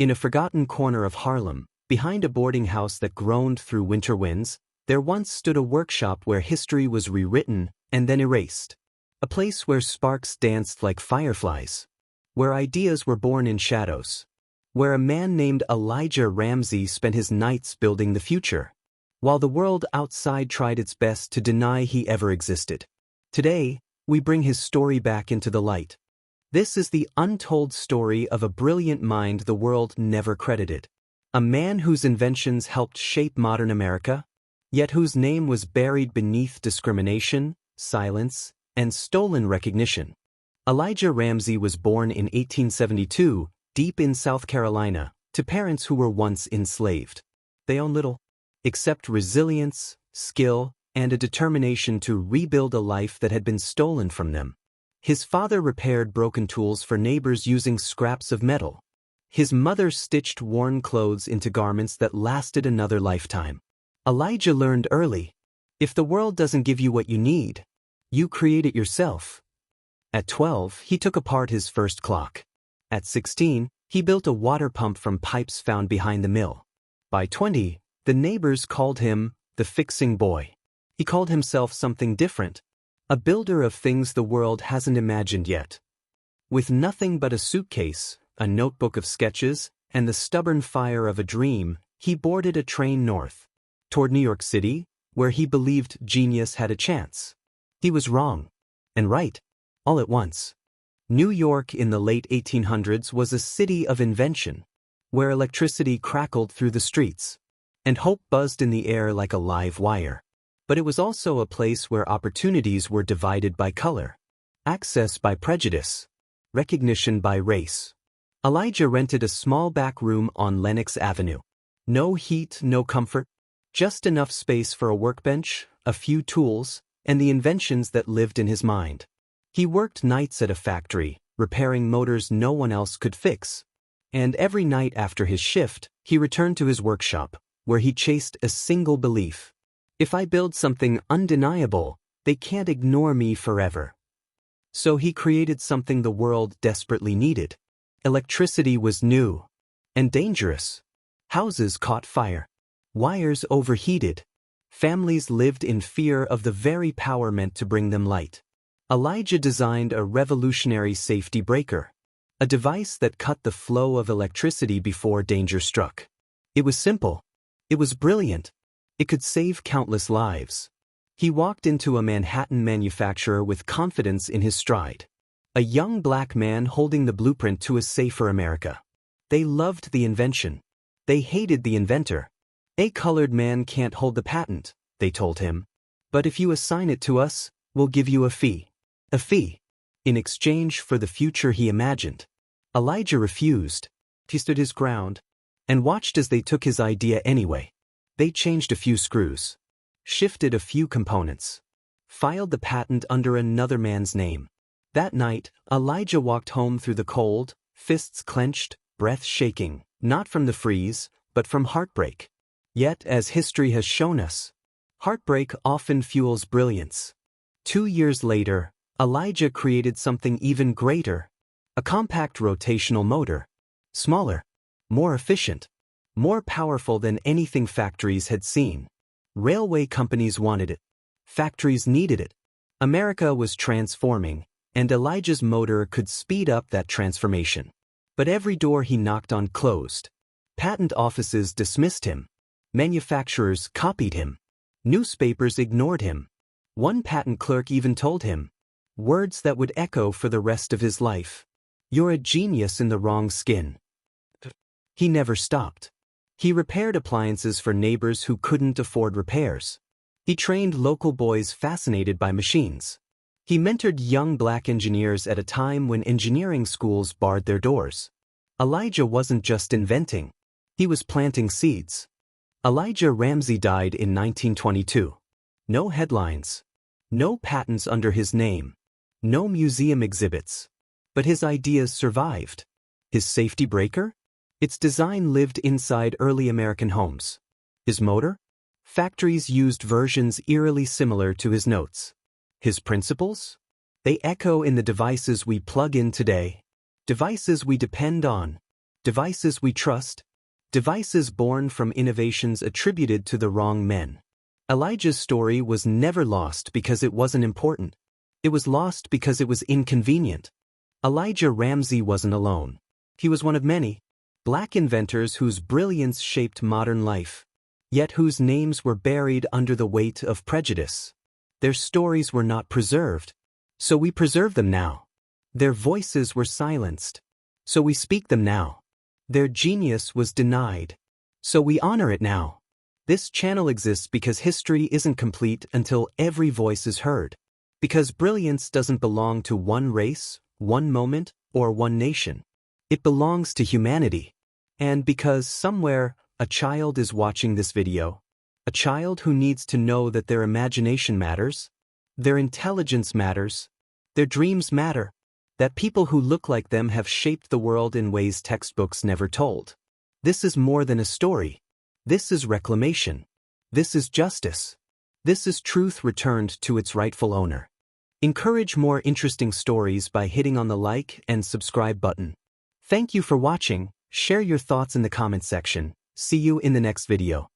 In a forgotten corner of Harlem, behind a boarding house that groaned through winter winds, there once stood a workshop where history was rewritten and then erased. A place where sparks danced like fireflies. Where ideas were born in shadows. Where a man named Elijah Ramsey spent his nights building the future, while the world outside tried its best to deny he ever existed. Today, we bring his story back into the light. This is the untold story of a brilliant mind the world never credited. A man whose inventions helped shape modern America, yet whose name was buried beneath discrimination, silence, and stolen recognition. Elijah Ramsey was born in 1872, deep in South Carolina, to parents who were once enslaved. They owned little, except resilience, skill, and a determination to rebuild a life that had been stolen from them. His father repaired broken tools for neighbors using scraps of metal. His mother stitched worn clothes into garments that lasted another lifetime. Elijah learned early, if the world doesn't give you what you need, you create it yourself. At 12, he took apart his first clock. At 16, he built a water pump from pipes found behind the mill. By 20, the neighbors called him the fixing boy. He called himself something different, a builder of things the world hasn't imagined yet. With nothing but a suitcase, a notebook of sketches, and the stubborn fire of a dream, he boarded a train north, toward New York City, where he believed genius had a chance. He was wrong, and right, all at once. New York in the late 1800s was a city of invention, where electricity crackled through the streets, and hope buzzed in the air like a live wire. But it was also a place where opportunities were divided by color, access by prejudice, recognition by race. Elijah rented a small back room on Lenox Avenue. No heat, no comfort, just enough space for a workbench, a few tools, and the inventions that lived in his mind. He worked nights at a factory, repairing motors no one else could fix. And every night after his shift, he returned to his workshop, where he chased a single belief. If I build something undeniable, they can't ignore me forever. So he created something the world desperately needed. Electricity was new and dangerous. Houses caught fire. Wires overheated. Families lived in fear of the very power meant to bring them light. Elijah designed a revolutionary safety breaker, a device that cut the flow of electricity before danger struck. It was simple. It was brilliant. It could save countless lives. He walked into a Manhattan manufacturer with confidence in his stride. A young black man holding the blueprint to a safer America. They loved the invention. They hated the inventor. A colored man can't hold the patent, they told him. But if you assign it to us, we'll give you a fee. A fee. In exchange for the future he imagined. Elijah refused. He stood his ground and watched as they took his idea anyway. They changed a few screws, shifted a few components, filed the patent under another man's name. That night, Elijah walked home through the cold, fists clenched, breath shaking, not from the freeze, but from heartbreak. Yet, as history has shown us, heartbreak often fuels brilliance. 2 years later, Elijah created something even greater, a compact rotational motor. Smaller, more efficient, more powerful than anything factories had seen. Railway companies wanted it. Factories needed it. America was transforming, and Elijah's motor could speed up that transformation. But every door he knocked on closed. Patent offices dismissed him. Manufacturers copied him. Newspapers ignored him. One patent clerk even told him, words that would echo for the rest of his life. You're a genius in the wrong skin. He never stopped. He repaired appliances for neighbors who couldn't afford repairs. He trained local boys fascinated by machines. He mentored young black engineers at a time when engineering schools barred their doors. Elijah wasn't just inventing. He was planting seeds. Elijah Ramsey died in 1922. No headlines. No patents under his name. No museum exhibits. But his ideas survived. His safety breaker? Its design lived inside early American homes. His motor? Factories used versions eerily similar to his notes. His principles? They echo in the devices we plug in today. Devices we depend on. Devices we trust. Devices born from innovations attributed to the wrong men. Elijah's story was never lost because it wasn't important. It was lost because it was inconvenient. Elijah Ramsey wasn't alone. He was one of many black inventors whose brilliance shaped modern life, yet whose names were buried under the weight of prejudice. Their stories were not preserved, so we preserve them now. Their voices were silenced, so we speak them now. Their genius was denied, so we honor it now. This channel exists because history isn't complete until every voice is heard. Because brilliance doesn't belong to one race, one moment, or one nation. It belongs to humanity. And because somewhere, a child is watching this video. A child who needs to know that their imagination matters, their intelligence matters, their dreams matter, that people who look like them have shaped the world in ways textbooks never told. This is more than a story. This is reclamation. This is justice. This is truth returned to its rightful owner. Encourage more interesting stories by hitting on the like and subscribe button. Thank you for watching. Share your thoughts in the comment section. See you in the next video.